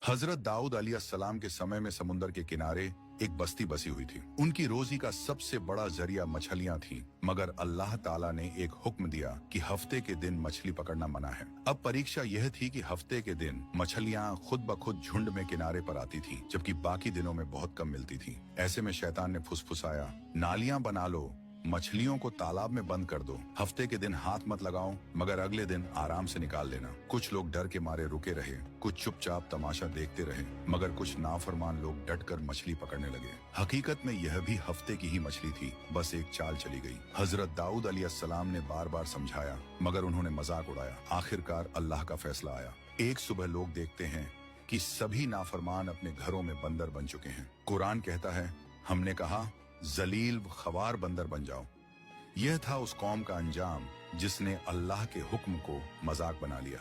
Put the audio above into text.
हजरत दाऊद अलैहिस्सलाम के समय में समुंदर के किनारे एक बस्ती बसी हुई थी। उनकी रोजी का सबसे बड़ा जरिया मछलियां थीं, मगर अल्लाह ताला ने एक हुक्म दिया कि हफ्ते के दिन मछली पकड़ना मना है। अब परीक्षा यह थी कि हफ्ते के दिन मछलियां खुद ब खुद झुंड में किनारे पर आती थीं, जबकि बाकी दिनों में बहुत कम मिलती थीं। ऐसे में शैतान ने फुसफुसाया, नालियां बना लो, मछलियों को तालाब में बंद कर दो, हफ्ते के दिन हाथ मत लगाओ, मगर अगले दिन आराम से निकाल लेना। कुछ लोग डर के मारे रुके रहे, कुछ चुपचाप तमाशा देखते रहे, मगर कुछ नाफरमान लोग डटकर मछली पकड़ने लगे। हकीकत में यह भी हफ्ते की ही मछली थी, बस एक चाल चली गई। हजरत दाऊद अलैहिस्सलाम ने बार बार समझाया, मगर उन्होंने मजाक उड़ाया। आखिरकार अल्लाह का फैसला आया। एक सुबह लोग देखते हैं कि सभी नाफरमान अपने घरों में बंदर बन चुके हैं। कुरान कहता है, हमने कहा जलील खवार बंदर बन जाओ। यह था उस कौम का अंजाम जिसने अल्लाह के हुक्म को मजाक बना लिया।